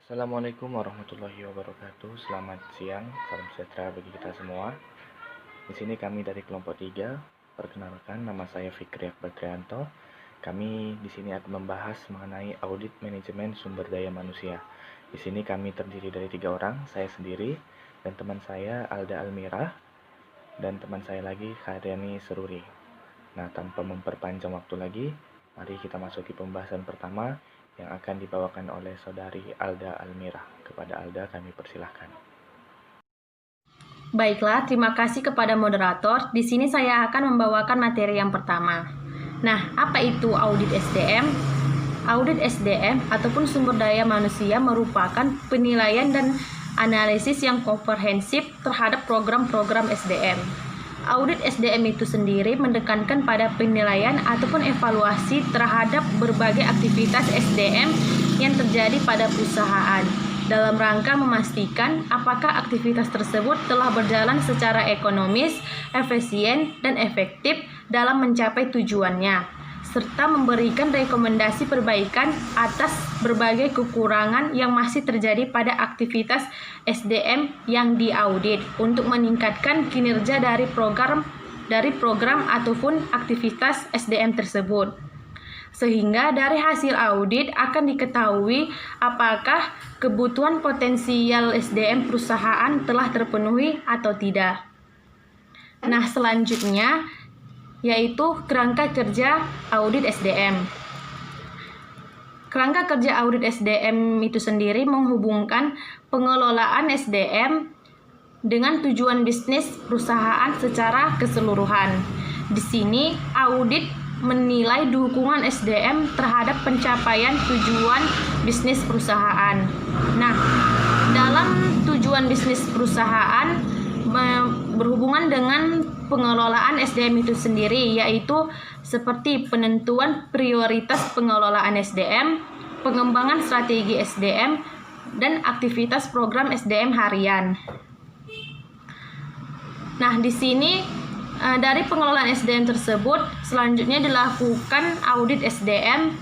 Assalamualaikum warahmatullahi wabarakatuh. Selamat siang, salam sejahtera bagi kita semua. Di sini kami dari kelompok 3. Perkenalkan, nama saya Fikri Akbar Trianto. Kami di sini akan membahas mengenai audit manajemen sumber daya manusia. Di sini kami terdiri dari 3 orang, saya sendiri dan teman saya Alda Almirah dan teman saya lagi Karyani Seruri. Nah, tanpa memperpanjang waktu lagi, mari kita masuki pembahasan pertama yang akan dibawakan oleh saudari Alda Almirah. Kepada Alda kami persilahkan. Baiklah, terima kasih kepada moderator. Di sini saya akan membawakan materi yang pertama. Nah, apa itu audit SDM? Audit SDM ataupun sumber daya manusia merupakan penilaian dan analisis yang komprehensif terhadap program-program SDM. Audit SDM itu sendiri menekankan pada penilaian ataupun evaluasi terhadap berbagai aktivitas SDM yang terjadi pada perusahaan dalam rangka memastikan apakah aktivitas tersebut telah berjalan secara ekonomis, efisien, dan efektif dalam mencapai tujuannya, serta memberikan rekomendasi perbaikan atas berbagai kekurangan yang masih terjadi pada aktivitas SDM yang diaudit untuk meningkatkan kinerja dari program ataupun aktivitas SDM tersebut. Sehingga dari hasil audit akan diketahui apakah kebutuhan potensial SDM perusahaan telah terpenuhi atau tidak. Nah, selanjutnya yaitu kerangka kerja audit SDM. Kerangka kerja audit SDM itu sendiri menghubungkan pengelolaan SDM dengan tujuan bisnis perusahaan secara keseluruhan. Di sini audit menilai dukungan SDM terhadap pencapaian tujuan bisnis perusahaan. Nah, dalam tujuan bisnis perusahaan berhubungan dengan pengelolaan SDM itu sendiri, yaitu seperti penentuan prioritas pengelolaan SDM, pengembangan strategi SDM, dan aktivitas program SDM harian. Nah, di sini dari pengelolaan SDM tersebut selanjutnya dilakukan audit SDM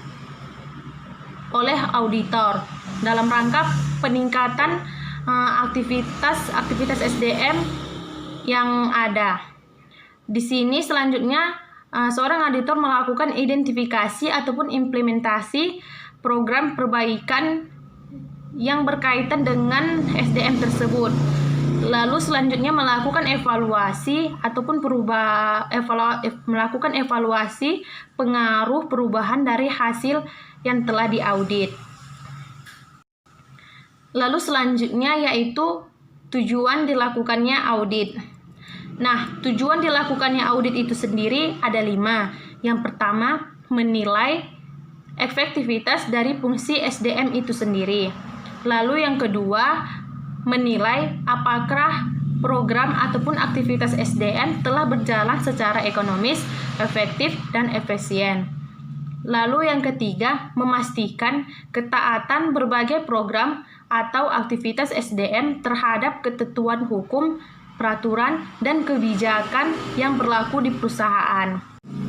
oleh auditor dalam rangka peningkatan aktivitas SDM yang ada. Di sini selanjutnya seorang auditor melakukan identifikasi ataupun implementasi program perbaikan yang berkaitan dengan SDM tersebut. Lalu selanjutnya melakukan evaluasi ataupun melakukan evaluasi pengaruh perubahan dari hasil yang telah diaudit. Lalu selanjutnya yaitu tujuan dilakukannya audit. Nah, tujuan dilakukannya audit itu sendiri ada 5. Yang pertama, menilai efektivitas dari fungsi SDM itu sendiri. Lalu yang kedua, menilai apakah program ataupun aktivitas SDM telah berjalan secara ekonomis, efektif, dan efisien. Lalu yang ketiga, memastikan ketaatan berbagai program atau aktivitas SDM terhadap ketentuan hukum, peraturan, dan kebijakan yang berlaku di perusahaan.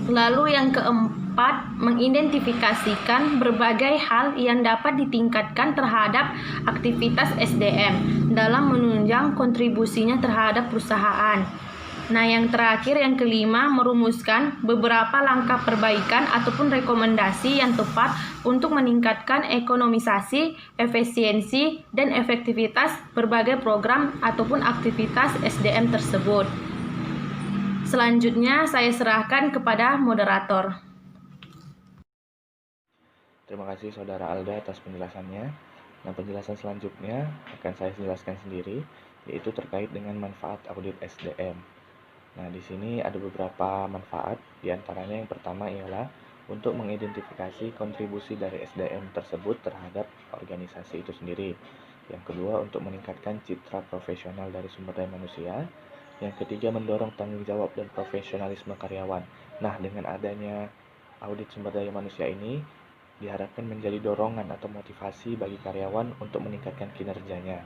Lalu yang keempat, mengidentifikasikan berbagai hal yang dapat ditingkatkan terhadap aktivitas SDM dalam menunjang kontribusinya terhadap perusahaan. Nah, yang terakhir, yang kelima, merumuskan beberapa langkah perbaikan ataupun rekomendasi yang tepat untuk meningkatkan ekonomisasi, efisiensi, dan efektivitas berbagai program ataupun aktivitas SDM tersebut. Selanjutnya saya serahkan kepada moderator. Terima kasih saudara Alda atas penjelasannya. Nah, penjelasan selanjutnya akan saya jelaskan sendiri, yaitu terkait dengan manfaat audit SDM. Nah, di sini ada beberapa manfaat, diantaranya yang pertama ialah untuk mengidentifikasi kontribusi dari SDM tersebut terhadap organisasi itu sendiri. Yang kedua, untuk meningkatkan citra profesional dari sumber daya manusia. Yang ketiga, mendorong tanggung jawab dan profesionalisme karyawan. Nah, dengan adanya audit sumber daya manusia ini, diharapkan menjadi dorongan atau motivasi bagi karyawan untuk meningkatkan kinerjanya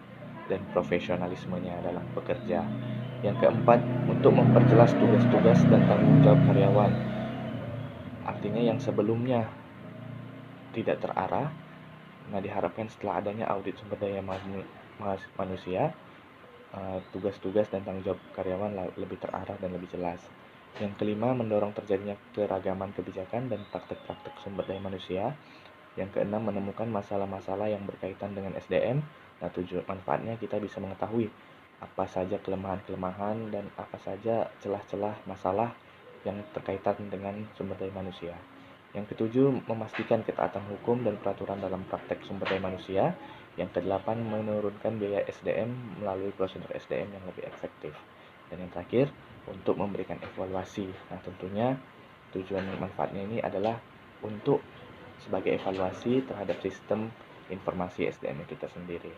dan profesionalismenya dalam bekerja. Yang keempat, untuk memperjelas tugas-tugas dan tanggung jawab karyawan. Artinya yang sebelumnya tidak terarah, Nah, diharapkan setelah adanya audit sumber daya manusia, tugas-tugas dan tanggung jawab karyawan lebih terarah dan lebih jelas. Yang kelima, mendorong terjadinya keragaman kebijakan dan praktek-praktek sumber daya manusia. Yang keenam, menemukan masalah-masalah yang berkaitan dengan SDM. Nah, tujuan manfaatnya kita bisa mengetahui apa saja kelemahan-kelemahan dan apa saja celah-celah masalah yang berkaitan dengan sumber daya manusia. Yang ketujuh, memastikan ketaatan hukum dan peraturan dalam praktek sumber daya manusia. Yang kedelapan, menurunkan biaya SDM melalui prosedur SDM yang lebih efektif. Dan yang terakhir, untuk memberikan evaluasi. Nah, tentunya tujuan manfaatnya ini adalah untuk sebagai evaluasi terhadap sistem informasi SDM kita sendiri.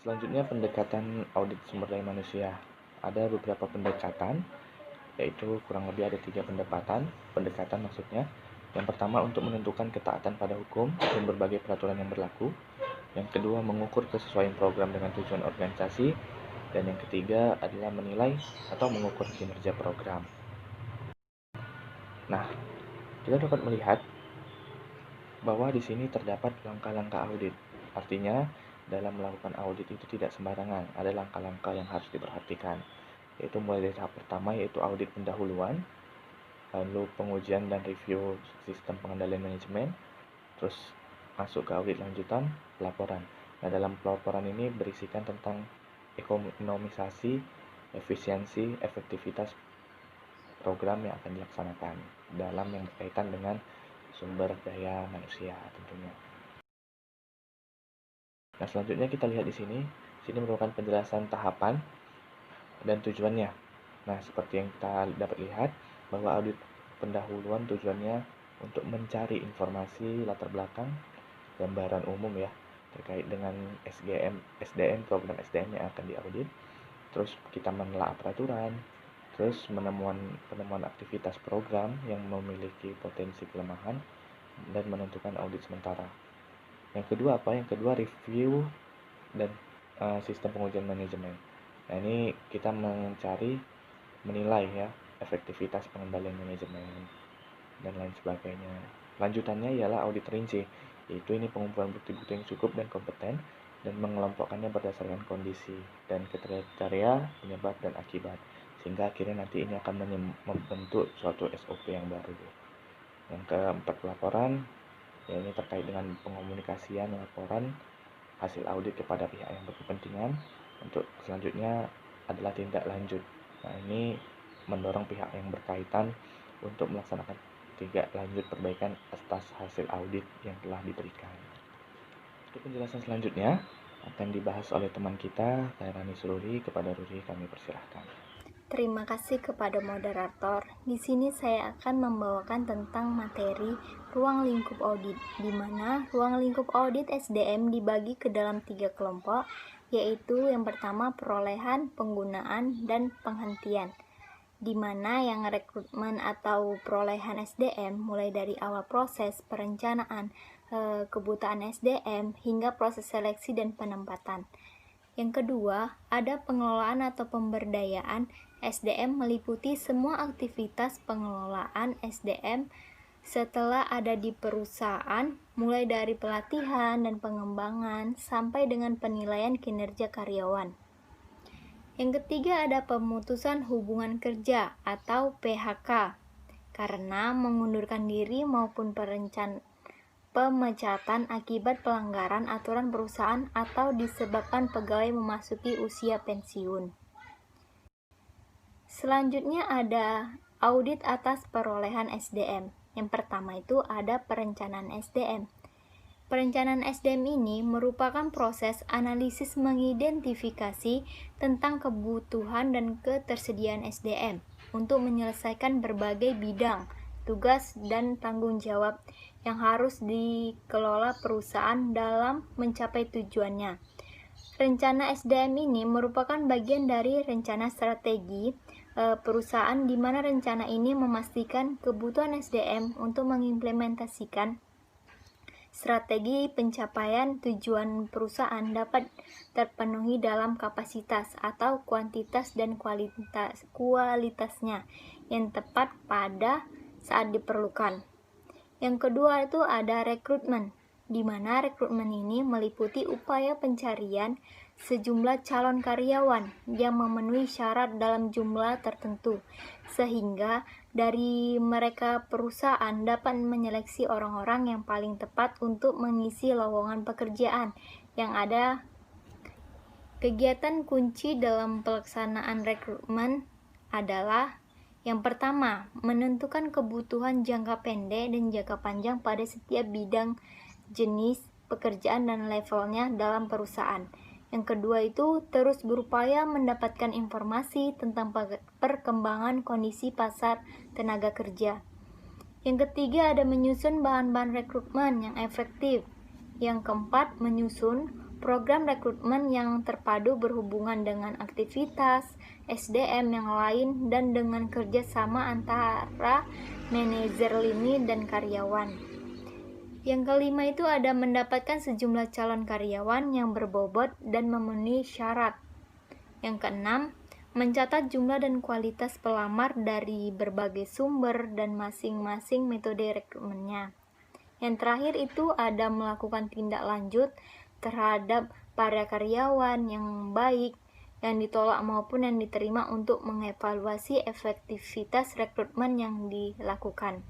Selanjutnya, pendekatan audit sumber daya manusia. Ada beberapa pendekatan, yaitu kurang lebih ada 3 pendekatan maksudnya. Yang pertama, untuk menentukan ketaatan pada hukum dan berbagai peraturan yang berlaku. Yang kedua, mengukur kesesuaian program dengan tujuan organisasi. Dan yang ketiga adalah menilai atau mengukur kinerja program. Nah, kita dapat melihat bahwa di sini terdapat langkah-langkah audit. Artinya, dalam melakukan audit itu tidak sembarangan, ada langkah-langkah yang harus diperhatikan. Yaitu mulai dari tahap pertama, yaitu audit pendahuluan, lalu pengujian dan review sistem pengendalian manajemen, terus masuk ke audit lanjutan, pelaporan. Nah, dalam pelaporan ini berisikan tentang ekonomisasi, efisiensi, efektivitas program yang akan dilaksanakan dalam yang berkaitan dengan sumber daya manusia tentunya. Nah, selanjutnya kita lihat di sini. Sini merupakan penjelasan tahapan dan tujuannya. Nah, seperti yang kita dapat lihat bahwa audit pendahuluan tujuannya untuk mencari informasi latar belakang, gambaran umum ya, terkait dengan SDM, program SDM yang akan diaudit. Terus kita menelaah peraturan, terus penemuan aktivitas program yang memiliki potensi kelemahan, dan menentukan audit sementara. Yang kedua apa? Yang kedua review dan sistem pengujian manajemen. Nah, ini kita menilai ya efektivitas pengendalian manajemen dan lain sebagainya. Lanjutannya ialah audit rinci, yaitu ini pengumpulan bukti-bukti yang cukup dan kompeten dan mengelompokkannya berdasarkan kondisi dan kriteria penyebab dan akibat, sehingga akhirnya nanti ini akan membentuk suatu SOP yang baru. Yang keempat, pelaporan, ya ini terkait dengan pengomunikasian laporan hasil audit kepada pihak yang berkepentingan. Untuk selanjutnya adalah tindak lanjut. Nah, ini mendorong pihak yang berkaitan untuk melaksanakan tindak lanjut perbaikan atas hasil audit yang telah diberikan. Untuk penjelasan selanjutnya akan dibahas oleh teman kita, Khairani Sururi. Kepada Ruri kami persilahkan. Terima kasih kepada moderator. Di sini saya akan membawakan tentang materi ruang lingkup audit, di mana ruang lingkup audit SDM dibagi ke dalam 3 kelompok, yaitu yang pertama perolehan, penggunaan, dan penghentian. Di mana yang rekrutmen atau perolehan SDM mulai dari awal proses perencanaan, kebutuhan SDM hingga proses seleksi dan penempatan. Yang kedua, ada pengelolaan atau pemberdayaan SDM meliputi semua aktivitas pengelolaan SDM setelah ada di perusahaan, mulai dari pelatihan dan pengembangan sampai dengan penilaian kinerja karyawan. Yang ketiga, ada pemutusan hubungan kerja atau PHK karena mengundurkan diri maupun pemecatan akibat pelanggaran aturan perusahaan atau disebabkan pegawai memasuki usia pensiun. Selanjutnya ada audit atas perolehan SDM. Yang pertama itu ada perencanaan SDM. Perencanaan SDM ini merupakan proses analisis mengidentifikasi tentang kebutuhan dan ketersediaan SDM untuk menyelesaikan berbagai bidang, tugas, dan tanggung jawab yang harus dikelola perusahaan dalam mencapai tujuannya. Rencana SDM ini merupakan bagian dari rencana strategi perusahaan, di mana rencana ini memastikan kebutuhan SDM untuk mengimplementasikan strategi pencapaian tujuan perusahaan dapat terpenuhi dalam kapasitas atau kuantitas dan kualitasnya yang tepat pada saat diperlukan. Yang kedua itu ada rekrutmen. di mana rekrutmen ini meliputi upaya pencarian sejumlah calon karyawan yang memenuhi syarat dalam jumlah tertentu, sehingga dari mereka perusahaan dapat menyeleksi orang-orang yang paling tepat untuk mengisi lowongan pekerjaan yang ada. Kegiatan kunci dalam pelaksanaan rekrutmen adalah yang pertama, menentukan kebutuhan jangka pendek dan jangka panjang pada setiap bidang, jenis pekerjaan dan levelnya dalam perusahaan. Yang kedua itu terus berupaya mendapatkan informasi tentang perkembangan kondisi pasar tenaga kerja. Yang ketiga ada menyusun bahan-bahan rekrutmen yang efektif. Yang keempat, menyusun program rekrutmen yang terpadu berhubungan dengan aktivitas SDM yang lain dan dengan kerjasama antara manajer lini dan karyawan. Yang kelima itu ada mendapatkan sejumlah calon karyawan yang berbobot dan memenuhi syarat. Yang keenam, mencatat jumlah dan kualitas pelamar dari berbagai sumber dan masing-masing metode rekrutmennya. Yang terakhir itu ada melakukan tindak lanjut terhadap para karyawan yang baik, yang ditolak maupun yang diterima untuk mengevaluasi efektivitas rekrutmen yang dilakukan.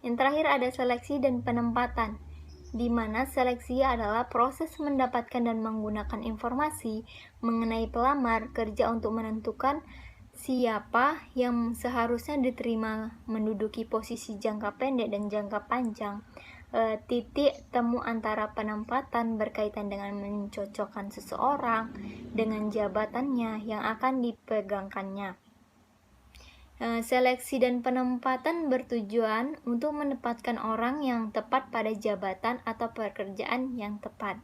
Yang terakhir ada seleksi dan penempatan, di mana seleksi adalah proses mendapatkan dan menggunakan informasi mengenai pelamar kerja untuk menentukan siapa yang seharusnya diterima menduduki posisi jangka pendek dan jangka panjang. Titik temu antara penempatan berkaitan dengan mencocokkan seseorang dengan jabatannya yang akan dipegangkannya. Seleksi dan penempatan bertujuan untuk menempatkan orang yang tepat pada jabatan atau pekerjaan yang tepat.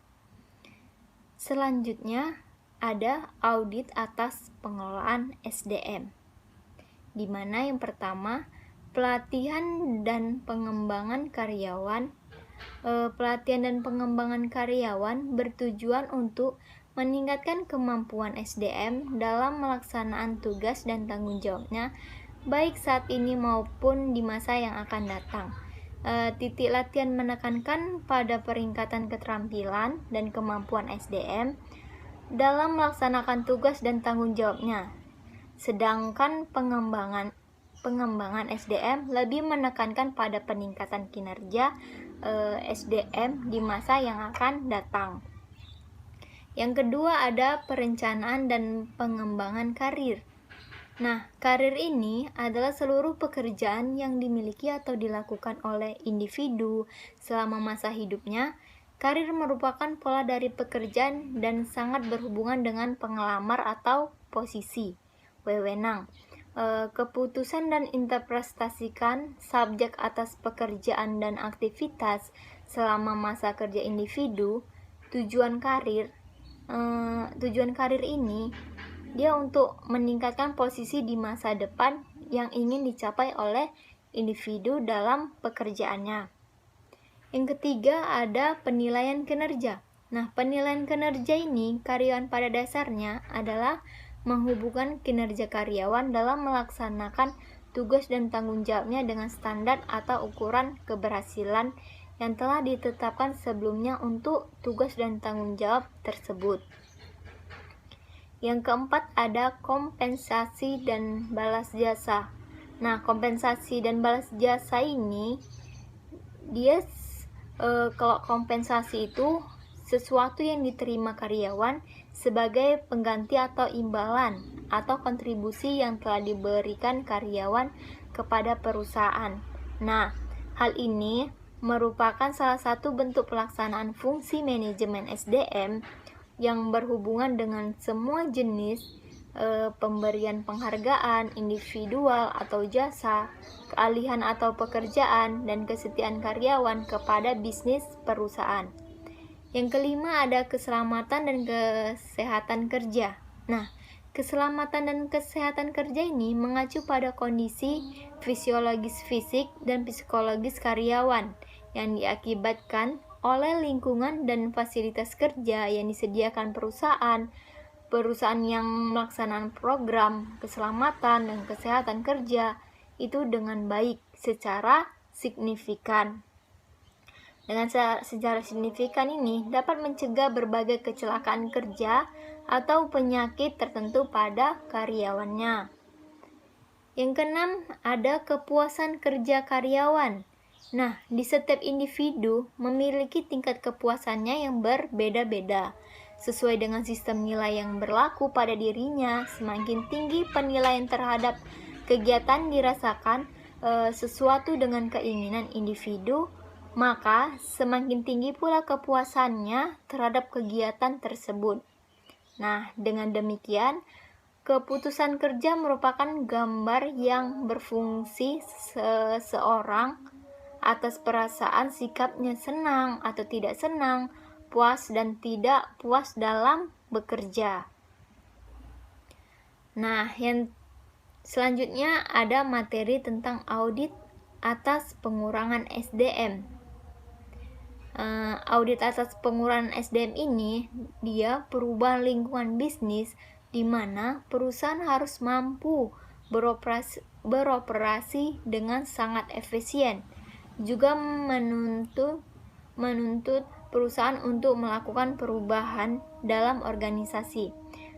Selanjutnya ada audit atas pengelolaan SDM, di mana yang pertama pelatihan dan pengembangan karyawan. Pelatihan dan pengembangan karyawan bertujuan untuk meningkatkan kemampuan SDM dalam melaksanaan tugas dan tanggung jawabnya, baik saat ini maupun di masa yang akan datang. Titik latihan menekankan pada peningkatan keterampilan dan kemampuan SDM dalam melaksanakan tugas dan tanggung jawabnya. Sedangkan pengembangan SDM lebih menekankan pada peningkatan kinerja SDM di masa yang akan datang. Yang kedua ada perencanaan dan pengembangan karir. Nah, karir ini adalah seluruh pekerjaan yang dimiliki atau dilakukan oleh individu selama masa hidupnya. Karir merupakan pola dari pekerjaan dan sangat berhubungan dengan pengelamar atau posisi, wewenang. Keputusan dan interpretasikan subjek atas pekerjaan dan aktivitas selama masa kerja individu. Tujuan karir ini dia untuk meningkatkan posisi di masa depan yang ingin dicapai oleh individu dalam pekerjaannya. Yang ketiga ada penilaian kinerja. Nah, penilaian kinerja ini karyawan pada dasarnya adalah menghubungkan kinerja karyawan dalam melaksanakan tugas dan tanggung jawabnya dengan standar atau ukuran keberhasilan yang telah ditetapkan sebelumnya untuk tugas dan tanggung jawab tersebut. Yang keempat ada kompensasi dan balas jasa. Nah, kompensasi dan balas jasa ini dia kalau kompensasi itu sesuatu yang diterima karyawan sebagai pengganti atau imbalan atau kontribusi yang telah diberikan karyawan kepada perusahaan. Nah, hal ini merupakan salah satu bentuk pelaksanaan fungsi manajemen SDM yang berhubungan dengan semua jenis pemberian penghargaan individual atau jasa, keahlian atau pekerjaan, dan kesetiaan karyawan kepada bisnis perusahaan. Yang kelima ada keselamatan dan kesehatan kerja. Nah, keselamatan dan kesehatan kerja ini mengacu pada kondisi fisiologis fisik dan psikologis karyawan yang diakibatkan oleh lingkungan dan fasilitas kerja yang disediakan perusahaan yang melaksanakan program keselamatan dan kesehatan kerja itu dengan baik secara signifikan. Dengan secara signifikan ini dapat mencegah berbagai kecelakaan kerja atau penyakit tertentu pada karyawannya. Yang keenam, ada kepuasan kerja karyawan. Nah, di setiap individu memiliki tingkat kepuasannya yang berbeda-beda. Sesuai dengan sistem nilai yang berlaku pada dirinya, semakin tinggi penilaian terhadap kegiatan dirasakan sesuatu dengan keinginan individu, maka semakin tinggi pula kepuasannya terhadap kegiatan tersebut. Nah, dengan demikian, keputusan kerja merupakan gambar yang berfungsi seseorang atas perasaan sikapnya senang atau tidak senang, puas dan tidak puas dalam bekerja. Nah, yang selanjutnya ada materi tentang audit atas pengurangan SDM. Audit atas pengurangan SDM ini dia perubahan lingkungan bisnis di mana perusahaan harus mampu beroperasi dengan sangat efisien. Juga menuntut perusahaan untuk melakukan perubahan dalam organisasi.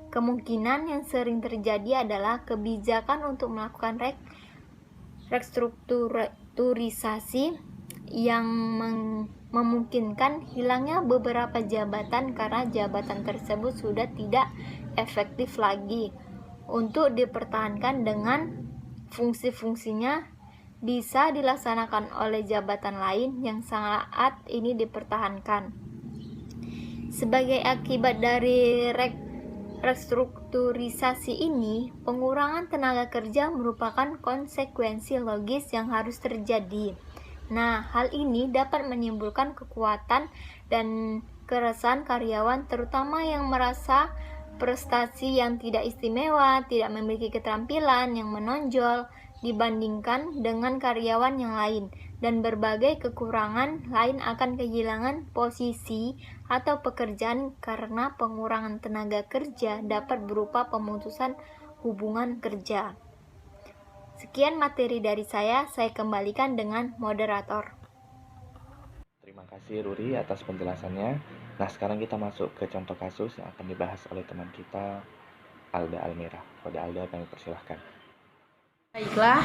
Kemungkinan yang sering terjadi adalah kebijakan untuk melakukan restrukturisasi yang memungkinkan hilangnya beberapa jabatan karena jabatan tersebut sudah tidak efektif lagi untuk dipertahankan dengan fungsi-fungsinya bisa dilaksanakan oleh jabatan lain yang saat ini dipertahankan. Sebagai akibat dari restrukturisasi ini, pengurangan tenaga kerja merupakan konsekuensi logis yang harus terjadi. Nah, hal ini dapat menimbulkan kekuatan dan keresahan karyawan, terutama yang merasa prestasi yang tidak istimewa, tidak memiliki keterampilan yang menonjol dibandingkan dengan karyawan yang lain, dan berbagai kekurangan lain akan kehilangan posisi atau pekerjaan karena pengurangan tenaga kerja dapat berupa pemutusan hubungan kerja. Sekian materi dari saya kembalikan dengan moderator. Terima kasih Ruri atas penjelasannya. Nah, sekarang kita masuk ke contoh kasus yang akan dibahas oleh teman kita, Alda Almira. Pada Alda kami persilahkan. Baiklah,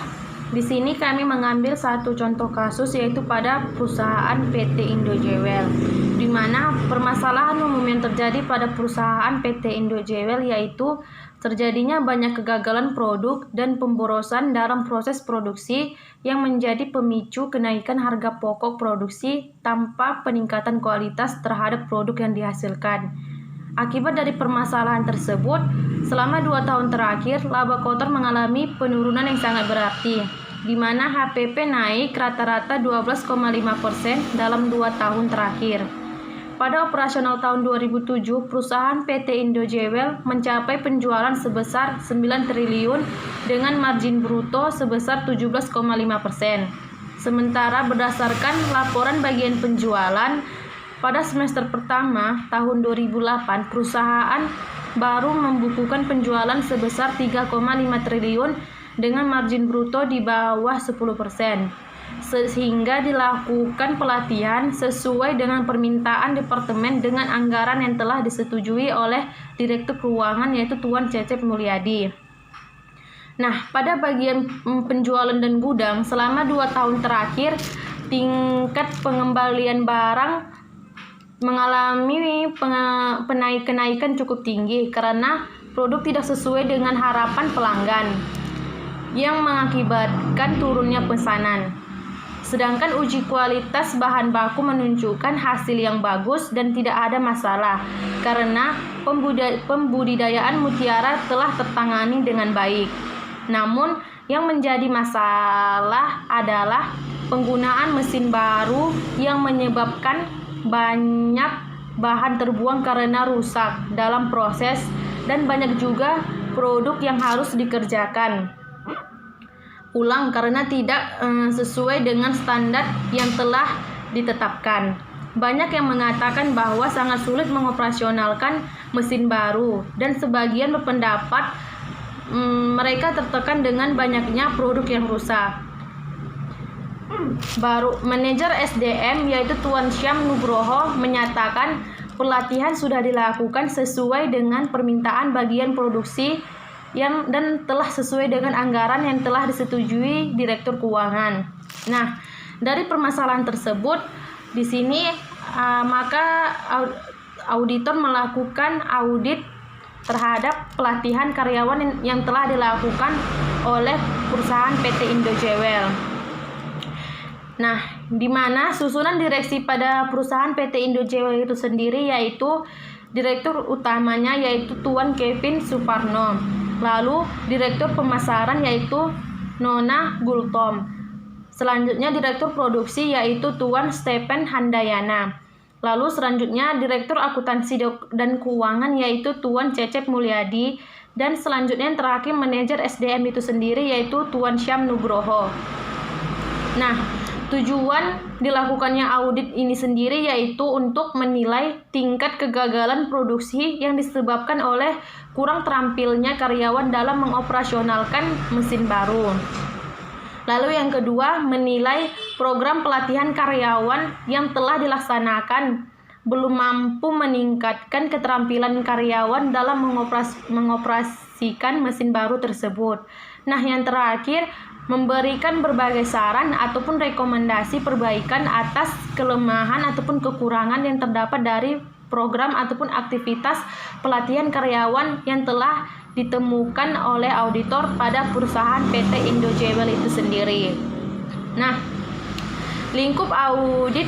di sini kami mengambil satu contoh kasus yaitu pada perusahaan PT Indo Jewel, di mana permasalahan umum yang terjadi pada perusahaan PT Indo Jewel yaitu terjadinya banyak kegagalan produk dan pemborosan dalam proses produksi yang menjadi pemicu kenaikan harga pokok produksi tanpa peningkatan kualitas terhadap produk yang dihasilkan. Akibat dari permasalahan tersebut, selama 2 tahun terakhir, laba kotor mengalami penurunan yang sangat berarti, di mana HPP naik rata-rata 12,5% dalam 2 tahun terakhir. Pada operasional tahun 2007, perusahaan PT Indo Jewel mencapai penjualan sebesar 9 triliun dengan margin bruto sebesar 17,5%. Sementara berdasarkan laporan bagian penjualan, pada semester pertama tahun 2008, perusahaan baru membukukan penjualan sebesar 3,5 triliun dengan margin bruto di bawah 10%. Sehingga dilakukan pelatihan sesuai dengan permintaan departemen dengan anggaran yang telah disetujui oleh Direktur Keuangan yaitu Tuan Cecep Mulyadi. Nah, pada bagian penjualan dan gudang selama 2 tahun terakhir, tingkat pengembalian barang mengalami kenaikan cukup tinggi karena produk tidak sesuai dengan harapan pelanggan yang mengakibatkan turunnya pesanan. Sedangkan uji kualitas bahan baku menunjukkan hasil yang bagus dan tidak ada masalah karena pembudidayaan mutiara telah tertangani dengan baik. Namun yang menjadi masalah adalah penggunaan mesin baru yang menyebabkan banyak bahan terbuang karena rusak dalam proses dan banyak juga produk yang harus dikerjakan ulang karena tidak sesuai dengan standar yang telah ditetapkan. Banyak yang mengatakan bahwa sangat sulit mengoperasionalkan mesin baru dan sebagian berpendapat mereka tertekan dengan banyaknya produk yang rusak. Manajer SDM yaitu Tuan Syam Nugroho menyatakan pelatihan sudah dilakukan sesuai dengan permintaan bagian produksi dan telah sesuai dengan anggaran yang telah disetujui Direktur Keuangan. Nah, dari permasalahan tersebut di sini maka auditor melakukan audit terhadap pelatihan karyawan yang telah dilakukan oleh perusahaan PT Indo Jewel. Nah, di mana susunan direksi pada perusahaan PT Indo Jewel itu sendiri yaitu direktur utamanya yaitu Tuan Kevin Suparno, lalu direktur pemasaran yaitu Nona Gultom, selanjutnya direktur produksi yaitu Tuan Stephen Handayana, lalu selanjutnya direktur akuntansi dan keuangan yaitu Tuan Cecep Mulyadi, dan selanjutnya yang terakhir manajer SDM itu sendiri yaitu Tuan Syam Nugroho. Nah, tujuan dilakukannya audit ini sendiri yaitu untuk menilai tingkat kegagalan produksi yang disebabkan oleh kurang terampilnya karyawan dalam mengoperasionalkan mesin baru. Lalu yang kedua, menilai program pelatihan karyawan yang telah dilaksanakan belum mampu meningkatkan keterampilan karyawan dalam mengoperasikan mesin baru tersebut. Nah, yang terakhir, memberikan berbagai saran ataupun rekomendasi perbaikan atas kelemahan ataupun kekurangan yang terdapat dari program ataupun aktivitas pelatihan karyawan yang telah ditemukan oleh auditor pada perusahaan PT Indo Jewel itu sendiri. Nah, lingkup audit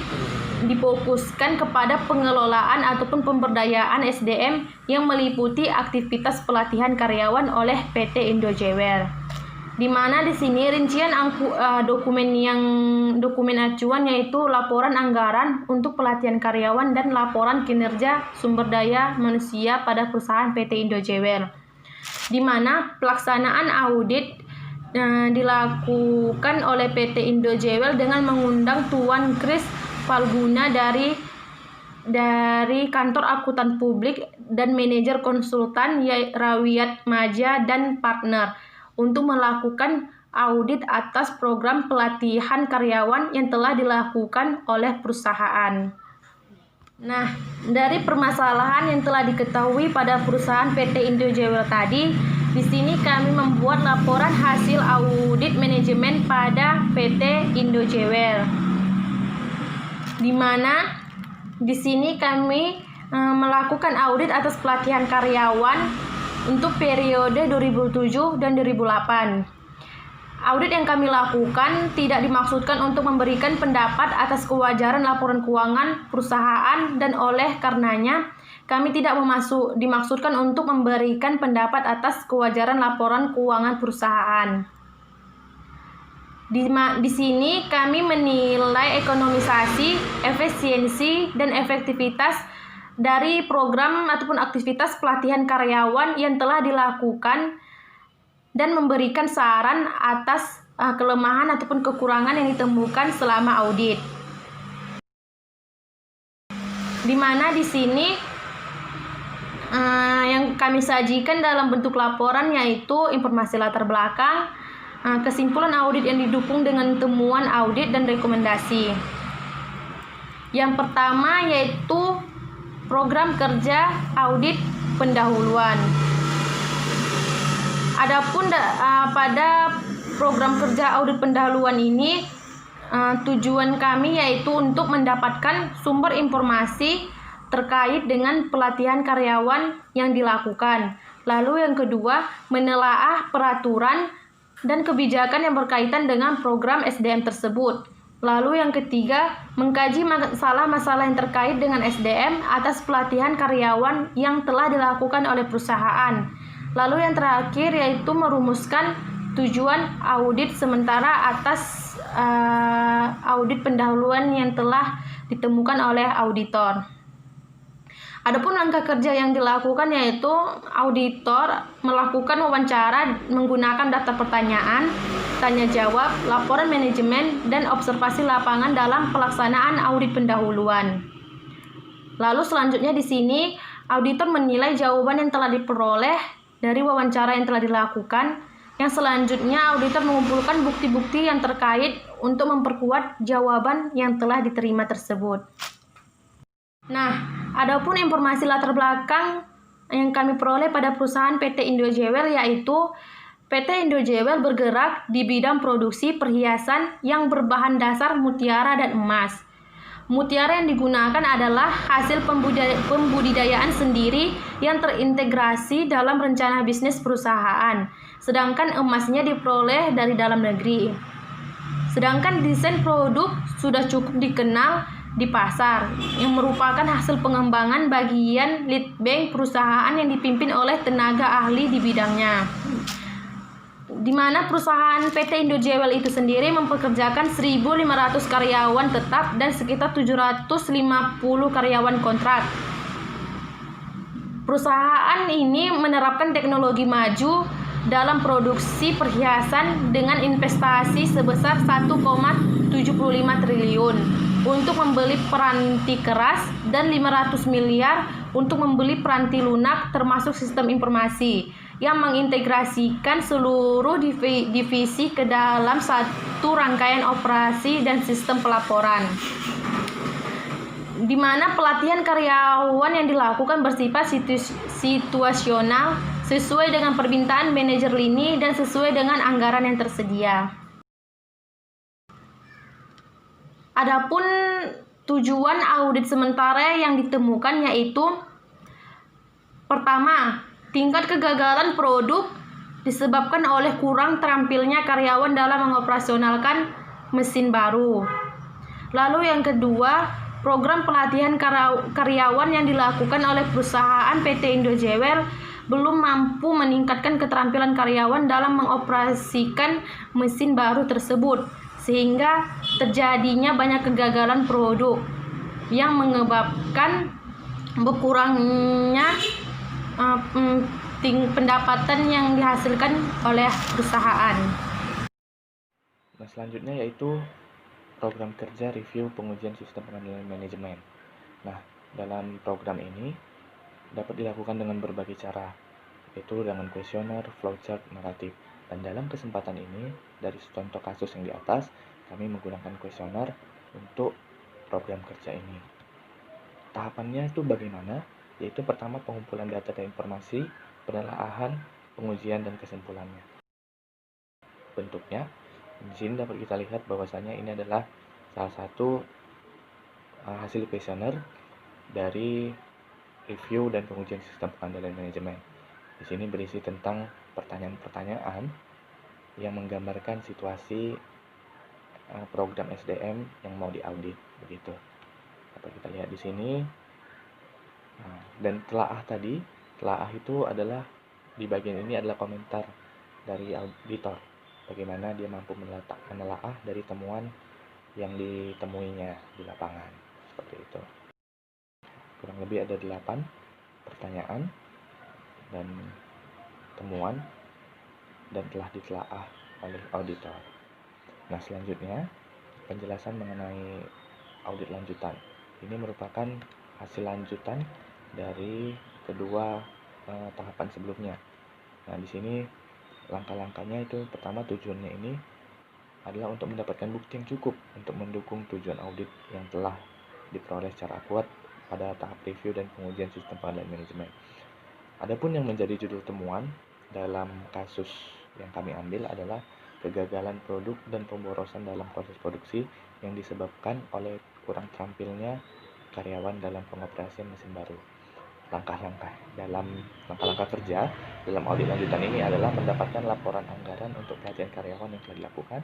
difokuskan kepada pengelolaan ataupun pemberdayaan SDM yang meliputi aktivitas pelatihan karyawan oleh PT Indo Jewel. Di mana di sini rincian dokumen acuan yaitu laporan anggaran untuk pelatihan karyawan dan laporan kinerja sumber daya manusia pada perusahaan PT Indo Jewel. Di mana pelaksanaan audit dilakukan oleh PT Indo Jewel dengan mengundang Tuan Chris Palguna dari kantor akuntan publik dan manajer konsultan Rawiat Maja dan partner untuk melakukan audit atas program pelatihan karyawan yang telah dilakukan oleh perusahaan. Nah, dari permasalahan yang telah diketahui pada perusahaan PT Indo Jewel tadi, di sini kami membuat laporan hasil audit manajemen pada PT Indo Jewel. Di mana di sini kami melakukan audit atas pelatihan karyawan untuk periode 2007 dan 2008. Audit yang kami lakukan tidak dimaksudkan untuk memberikan pendapat atas kewajaran laporan keuangan perusahaan dan oleh karenanya kami tidak dimaksudkan untuk memberikan pendapat atas kewajaran laporan keuangan perusahaan. Di sini kami menilai ekonomisasi, efisiensi, dan efektivitas dari program ataupun aktivitas pelatihan karyawan yang telah dilakukan dan memberikan saran atas kelemahan ataupun kekurangan yang ditemukan selama audit. Di mana di sini yang kami sajikan dalam bentuk laporan yaitu informasi latar belakang, kesimpulan audit yang didukung dengan temuan audit dan rekomendasi. Yang pertama yaitu program kerja audit pendahuluan. Adapun pada program kerja audit pendahuluan ini tujuan kami yaitu untuk mendapatkan sumber informasi terkait dengan pelatihan karyawan yang dilakukan. Lalu yang kedua, menelaah peraturan dan kebijakan yang berkaitan dengan program SDM tersebut. Lalu yang ketiga, mengkaji masalah-masalah yang terkait dengan SDM atas pelatihan karyawan yang telah dilakukan oleh perusahaan. Lalu yang terakhir yaitu merumuskan tujuan audit sementara atas audit pendahuluan yang telah ditemukan oleh auditor. Adapun langkah kerja yang dilakukan yaitu auditor melakukan wawancara menggunakan daftar pertanyaan, tanya jawab, laporan manajemen, dan observasi lapangan dalam pelaksanaan audit pendahuluan. Lalu selanjutnya di sini auditor menilai jawaban yang telah diperoleh dari wawancara yang telah dilakukan Yang selanjutnya, auditor mengumpulkan bukti-bukti yang terkait untuk memperkuat jawaban yang telah diterima tersebut. Nah, adapun informasi latar belakang yang kami peroleh pada perusahaan PT Indo Jewel, yaitu PT Indo Jewel bergerak di bidang produksi perhiasan yang berbahan dasar mutiara dan emas. Mutiara yang digunakan adalah hasil pembudidayaan sendiri yang terintegrasi dalam rencana bisnis perusahaan, sedangkan emasnya diperoleh dari dalam negeri. Sedangkan desain produk sudah cukup dikenal di pasar, yang merupakan hasil pengembangan bagian lead bank perusahaan yang dipimpin oleh tenaga ahli di bidangnya. Di mana perusahaan PT Indo Jewel itu sendiri mempekerjakan 1.500 karyawan tetap dan sekitar 750 karyawan kontrak. Perusahaan ini menerapkan teknologi maju dalam produksi perhiasan dengan investasi sebesar 1,75 triliun untuk membeli peranti keras dan 500 miliar untuk membeli peranti lunak termasuk sistem informasi yang mengintegrasikan seluruh divisi ke dalam satu rangkaian operasi dan sistem pelaporan, di mana pelatihan karyawan yang dilakukan bersifat situasional sesuai dengan permintaan manajer lini dan sesuai dengan anggaran yang tersedia. Adapun tujuan audit sementara yang ditemukan yaitu: pertama, tingkat kegagalan produk disebabkan oleh kurang terampilnya karyawan dalam mengoperasionalkan mesin baru. Lalu yang kedua, program pelatihan karyawan yang dilakukan oleh perusahaan PT Indo Jewel belum mampu meningkatkan keterampilan karyawan dalam mengoperasikan mesin baru tersebut, sehingga terjadinya banyak kegagalan produk yang menyebabkan berkurangnya pendapatan yang dihasilkan oleh perusahaan. Nah, selanjutnya yaitu program kerja review pengujian sistem pengendalian manajemen. Nah, dalam program ini dapat dilakukan dengan berbagai cara, yaitu dengan kuesioner, flowchart, naratif. Dan dalam kesempatan ini, dari contoh kasus yang di atas, kami menggunakan kuesioner untuk program kerja ini. Tahapannya itu bagaimana? Yaitu pertama, pengumpulan data dan informasi, penelaahan, pengujian, dan kesimpulannya. Bentuknya, di sini dapat kita lihat bahwasanya ini adalah salah satu hasil kuesioner dari review dan pengujian sistem pengendalian manajemen. Di sini berisi tentang pertanyaan-pertanyaan yang menggambarkan situasi program SDM yang mau diaudit, begitu. Dapat kita lihat di sini. Dan telaah tadi, telaah itu adalah di bagian ini adalah komentar dari auditor, bagaimana dia mampu menelaah dari temuan yang ditemuinya di lapangan, seperti itu. Kurang lebih ada 8 pertanyaan dan temuan dan telah ditelaah oleh auditor. Nah, selanjutnya penjelasan mengenai audit lanjutan. Ini merupakan hasil lanjutan dari kedua tahapan sebelumnya. Nah, di sini langkah-langkahnya itu pertama, tujuannya ini adalah untuk mendapatkan bukti yang cukup untuk mendukung tujuan audit yang telah diperoleh secara akurat pada tahap review dan pengujian sistem pengendalian manajemen. Adapun yang menjadi judul temuan dalam kasus yang kami ambil adalah kegagalan produk dan pemborosan dalam proses produksi yang disebabkan oleh kurang terampilnya karyawan dalam pengoperasian mesin baru. Langkah-langkah kerja dalam audit lanjutan ini adalah mendapatkan laporan anggaran untuk pelatihan karyawan yang telah dilakukan.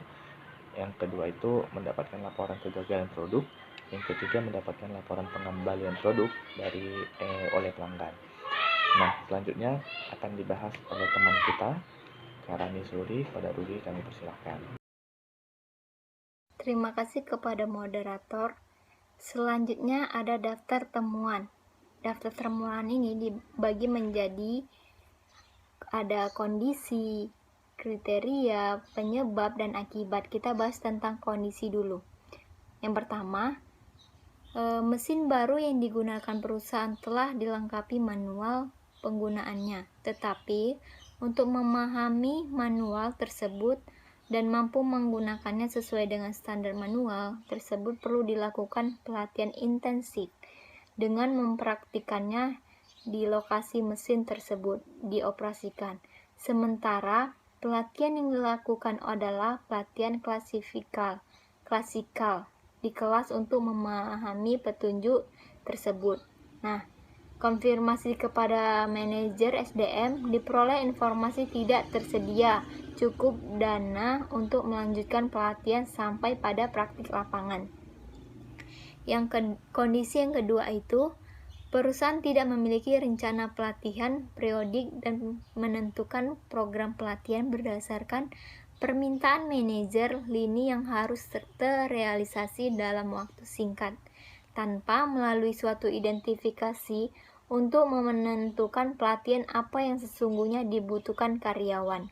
Yang kedua itu mendapatkan laporan kegagalan produk. Yang ketiga mendapatkan laporan pengembalian produk oleh pelanggan. Nah, selanjutnya akan dibahas oleh teman kita, Karani Suri. Pada Rudi kami persilakan. Terima kasih kepada moderator. Selanjutnya ada daftar temuan. Daftar temuan ini dibagi menjadi ada kondisi, kriteria, penyebab, dan akibat. Kita bahas tentang kondisi dulu. Yang pertama, mesin baru yang digunakan perusahaan telah dilengkapi manual penggunaannya, tetapi Untuk memahami manual tersebut dan mampu menggunakannya sesuai dengan standar manual tersebut perlu dilakukan pelatihan intensif dengan mempraktikannya di lokasi mesin tersebut dioperasikan. Sementara pelatihan yang dilakukan adalah pelatihan klasikal di kelas untuk memahami petunjuk tersebut. Nah, konfirmasi kepada manajer SDM, diperoleh informasi tidak tersedia cukup dana untuk melanjutkan pelatihan sampai pada praktik lapangan. Kondisi yang kedua itu, perusahaan tidak memiliki rencana pelatihan periodik dan menentukan program pelatihan berdasarkan permintaan manajer lini yang harus terrealisasi dalam waktu singkat, tanpa melalui suatu identifikasi untuk menentukan pelatihan apa yang sesungguhnya dibutuhkan karyawan.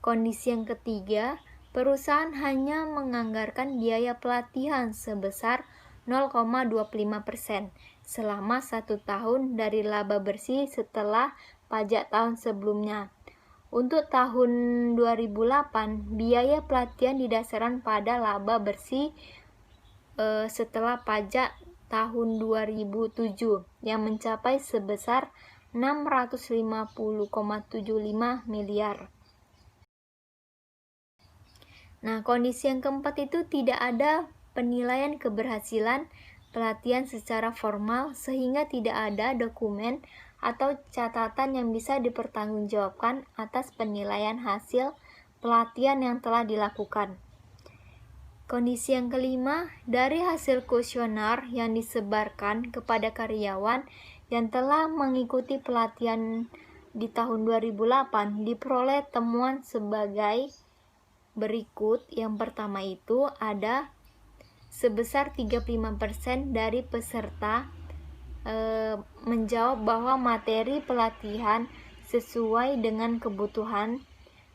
Kondisi yang ketiga, perusahaan hanya menganggarkan biaya pelatihan sebesar 0,25% selama 1 tahun dari laba bersih setelah pajak tahun sebelumnya. Untuk tahun 2008, biaya pelatihan didasarkan pada laba bersih setelah pajak tahun 2007 yang mencapai sebesar 650,75 miliar. Nah, kondisi yang keempat itu tidak ada penilaian keberhasilan pelatihan secara formal sehingga tidak ada dokumen atau catatan yang bisa dipertanggungjawabkan atas penilaian hasil pelatihan yang telah dilakukan. Kondisi yang kelima, dari hasil kuesioner yang disebarkan kepada karyawan yang telah mengikuti pelatihan di tahun 2008 diperoleh temuan sebagai berikut. Yang pertama itu ada sebesar 35% dari peserta menjawab bahwa materi pelatihan sesuai dengan kebutuhan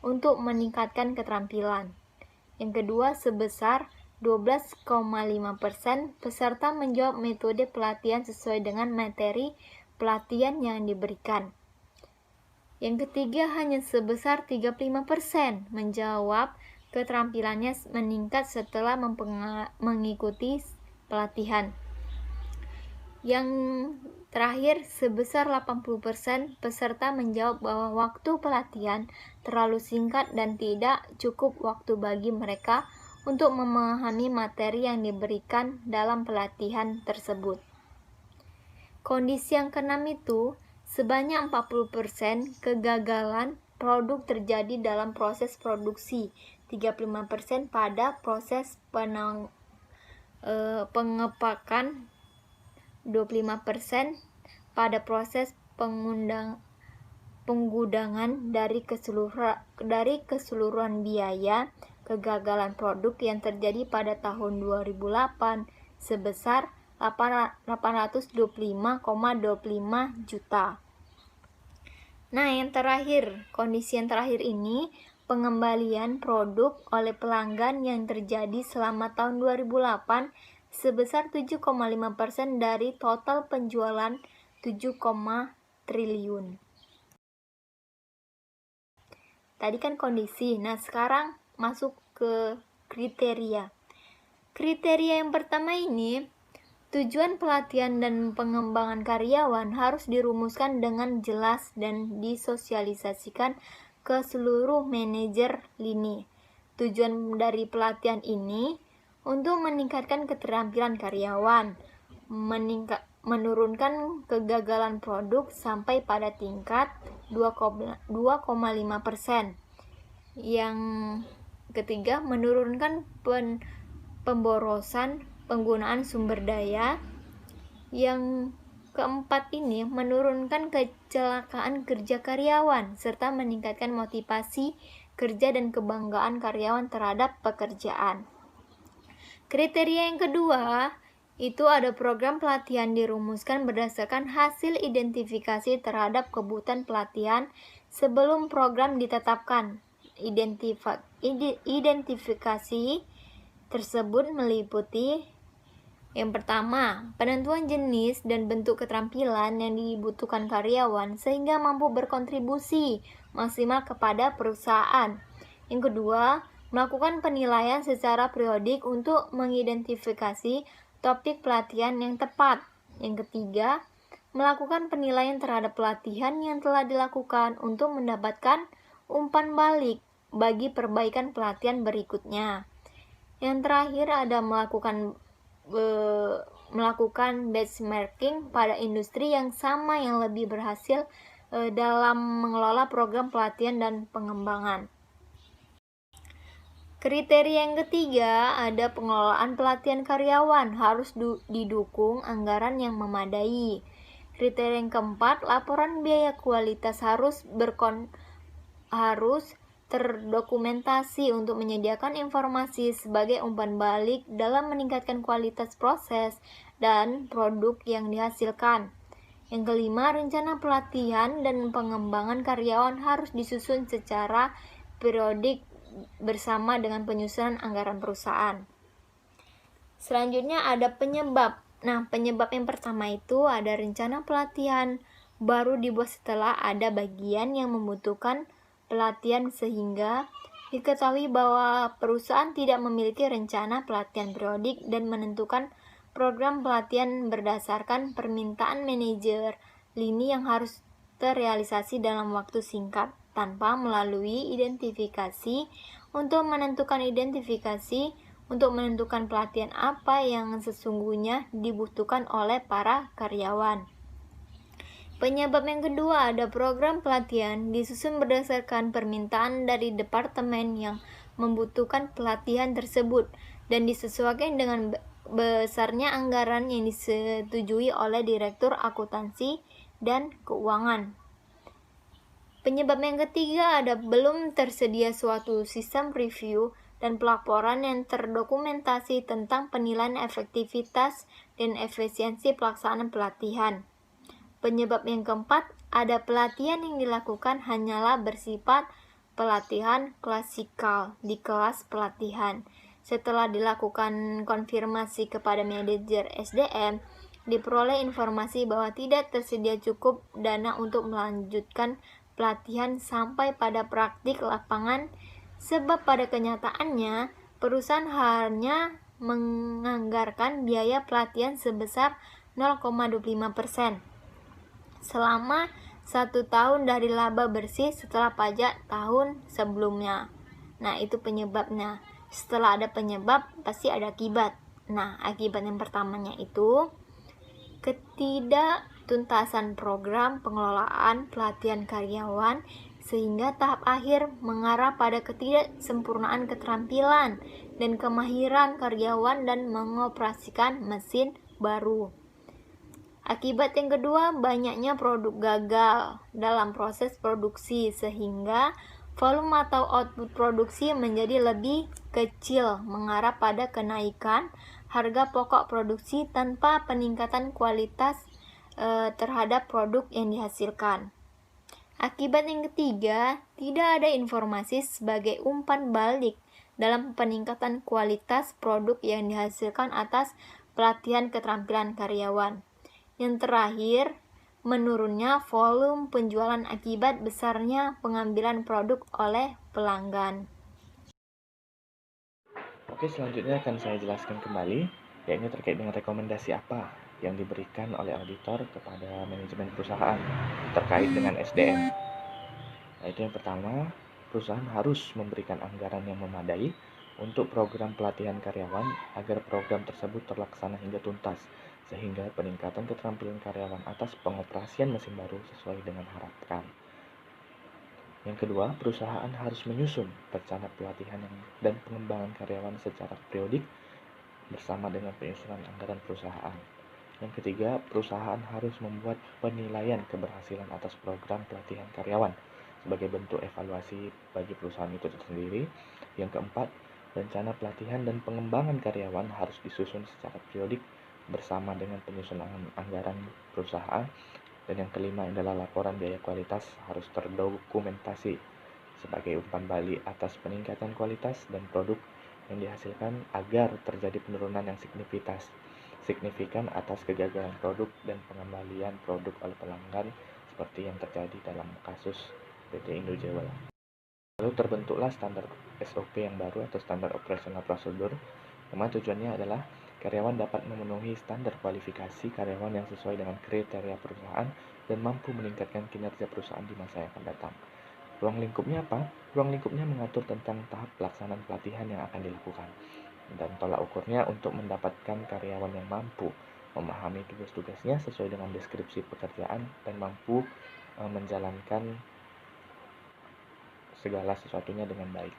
untuk meningkatkan keterampilan. Yang kedua, sebesar 12,5% peserta menjawab metode pelatihan sesuai dengan materi pelatihan yang diberikan. Yang ketiga, hanya sebesar 35% menjawab keterampilannya meningkat setelah mengikuti pelatihan. Yang terakhir, sebesar 80% peserta menjawab bahwa waktu pelatihan terlalu singkat dan tidak cukup waktu bagi mereka untuk memahami materi yang diberikan dalam pelatihan tersebut. Kondisi yang keenam itu, sebanyak 40% kegagalan produk terjadi dalam proses produksi, 35% pada proses pengepakan, 25% pada proses penggudangan. Dari keseluruhan biaya kegagalan produk yang terjadi pada tahun 2008 sebesar 825,25 juta. Nah, yang terakhir, kondisi yang terakhir ini, pengembalian produk oleh pelanggan yang terjadi selama tahun 2008 sebesar 7,5% dari total penjualan 7, triliun. Tadi kan kondisi, nah sekarang masuk ke kriteria. Kriteria yang pertama ini, tujuan pelatihan dan pengembangan karyawan harus dirumuskan dengan jelas dan disosialisasikan ke seluruh manajer lini. Tujuan dari pelatihan ini untuk meningkatkan keterampilan karyawan, menurunkan kegagalan produk sampai pada tingkat 2,5%. Yang ketiga, menurunkan pemborosan penggunaan sumber daya. Yang keempat ini, menurunkan kecelakaan kerja karyawan serta meningkatkan motivasi kerja dan kebanggaan karyawan terhadap pekerjaan. Kriteria yang kedua, itu ada program pelatihan dirumuskan berdasarkan hasil identifikasi terhadap kebutuhan pelatihan sebelum program ditetapkan. Identifikasi tersebut meliputi yang pertama, penentuan jenis dan bentuk keterampilan yang dibutuhkan karyawan sehingga mampu berkontribusi maksimal kepada perusahaan. Yang kedua, melakukan penilaian secara periodik untuk mengidentifikasi topik pelatihan yang tepat. Yang ketiga, melakukan penilaian terhadap pelatihan yang telah dilakukan untuk mendapatkan umpan balik bagi perbaikan pelatihan berikutnya. Yang terakhir ada melakukan benchmarking pada industri yang sama yang lebih berhasil dalam mengelola program pelatihan dan pengembangan. Kriteria yang ketiga ada pengelolaan pelatihan karyawan harus didukung anggaran yang memadai. Kriteria yang keempat, laporan biaya kualitas harus terdokumentasi untuk menyediakan informasi sebagai umpan balik dalam meningkatkan kualitas proses dan produk yang dihasilkan. Yang kelima, rencana pelatihan dan pengembangan karyawan harus disusun secara periodik bersama dengan penyusunan anggaran perusahaan. Selanjutnya ada penyebab. Nah, penyebab yang pertama itu ada rencana pelatihan baru dibuat setelah ada bagian yang membutuhkan pelatihan sehingga diketahui bahwa perusahaan tidak memiliki rencana pelatihan periodik dan menentukan program pelatihan berdasarkan permintaan manajer lini yang harus terrealisasi dalam waktu singkat tanpa melalui identifikasi untuk menentukan pelatihan apa yang sesungguhnya dibutuhkan oleh para karyawan. Penyebab yang kedua ada program pelatihan disusun berdasarkan permintaan dari departemen yang membutuhkan pelatihan tersebut dan disesuaikan dengan besarnya anggaran yang disetujui oleh Direktur Akuntansi dan Keuangan. Penyebab yang ketiga ada belum tersedia suatu sistem review dan pelaporan yang terdokumentasi tentang penilaian efektivitas dan efisiensi pelaksanaan pelatihan. Penyebab yang keempat ada pelatihan yang dilakukan hanyalah bersifat pelatihan klasikal di kelas pelatihan. Setelah dilakukan konfirmasi kepada manajer SDM, diperoleh informasi bahwa tidak tersedia cukup dana untuk melanjutkan pelatihan sampai pada praktik lapangan, sebab pada kenyataannya perusahaan hanya menganggarkan biaya pelatihan sebesar 0,25% selama 1 tahun dari laba bersih setelah pajak tahun sebelumnya. Nah, itu penyebabnya. Setelah ada penyebab, pasti ada akibat. Nah, akibat yang pertamanya itu ketidaktuntasan program pengelolaan pelatihan karyawan sehingga tahap akhir mengarah pada ketidaksempurnaan keterampilan dan kemahiran karyawan dan mengoperasikan mesin baru. Akibat yang kedua, banyaknya produk gagal dalam proses produksi sehingga volume atau output produksi menjadi lebih kecil mengarah pada kenaikan harga pokok produksi tanpa peningkatan kualitas terhadap produk yang dihasilkan. Akibat yang ketiga, tidak ada informasi sebagai umpan balik dalam peningkatan kualitas produk yang dihasilkan atas pelatihan keterampilan karyawan. Yang terakhir, menurunnya volume penjualan akibat besarnya pengambilan produk oleh pelanggan. Oke, selanjutnya akan saya jelaskan kembali, yaitu terkait dengan rekomendasi apa yang diberikan oleh auditor kepada manajemen perusahaan terkait dengan SDM. Nah, itu yang pertama, perusahaan harus memberikan anggaran yang memadai untuk program pelatihan karyawan agar program tersebut terlaksana hingga tuntas, sehingga peningkatan keterampilan karyawan atas pengoperasian mesin baru sesuai dengan harapan. Yang kedua, perusahaan harus menyusun rencana pelatihan dan pengembangan karyawan secara periodik bersama dengan penyusunan anggaran perusahaan. Yang ketiga, perusahaan harus membuat penilaian keberhasilan atas program pelatihan karyawan sebagai bentuk evaluasi bagi perusahaan itu sendiri. Yang keempat, rencana pelatihan dan pengembangan karyawan harus disusun secara periodik bersama dengan penyusunan anggaran perusahaan. Dan yang kelima adalah laporan biaya kualitas harus terdokumentasi sebagai umpan balik atas peningkatan kualitas dan produk yang dihasilkan agar terjadi penurunan yang signifikan atas kegagalan produk dan pengembalian produk oleh pelanggan seperti yang terjadi dalam kasus PT Indo Jawa. Lalu terbentuklah standar SOP yang baru atau standar operasional prosedur. Memang tujuannya adalah karyawan dapat memenuhi standar kualifikasi karyawan yang sesuai dengan kriteria perusahaan dan mampu meningkatkan kinerja perusahaan di masa yang akan datang. Ruang lingkupnya apa? Ruang lingkupnya mengatur tentang tahap pelaksanaan pelatihan yang akan dilakukan. Dan tolak ukurnya untuk mendapatkan karyawan yang mampu memahami tugas-tugasnya sesuai dengan deskripsi pekerjaan dan mampu menjalankan segala sesuatunya dengan baik.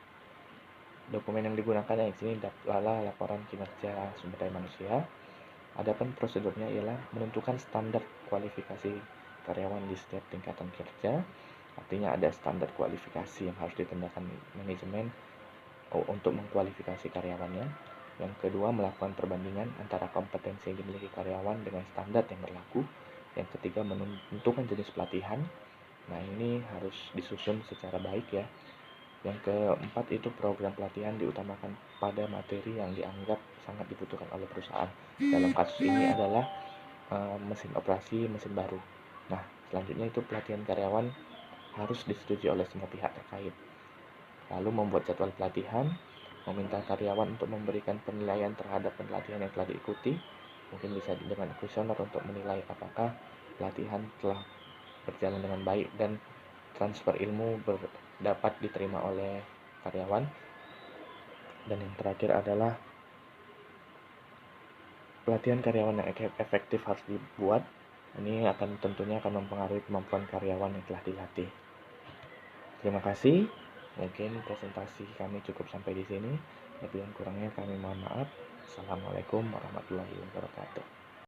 Dokumen yang digunakan di sini adalah laporan kinerja sumber daya manusia. Adapun prosedurnya ialah menentukan standar kualifikasi karyawan di setiap tingkatan kerja. Artinya ada standar kualifikasi yang harus ditentukan manajemen untuk mengkualifikasi karyawannya. Yang kedua, melakukan perbandingan antara kompetensi yang dimiliki karyawan dengan standar yang berlaku. Yang ketiga, menentukan jenis pelatihan. Nah, ini harus disusun secara baik ya. Yang keempat itu program pelatihan diutamakan pada materi yang dianggap sangat dibutuhkan oleh perusahaan. Dalam kasus ini adalah mesin operasi mesin baru. Nah, selanjutnya itu pelatihan karyawan harus disetujui oleh semua pihak terkait. Lalu membuat jadwal pelatihan, meminta karyawan untuk memberikan penilaian terhadap pelatihan yang telah diikuti. Mungkin bisa dengan kuesioner untuk menilai apakah pelatihan telah berjalan dengan baik dan transfer ilmu dapat diterima oleh karyawan. Dan yang terakhir adalah pelatihan karyawan yang efektif harus dibuat. Ini tentunya akan mempengaruhi kemampuan karyawan yang telah dilatih. Terima kasih. Mungkin presentasi kami cukup sampai di sini. Lebih dan kurangnya kami mohon maaf. Assalamualaikum warahmatullahi wabarakatuh.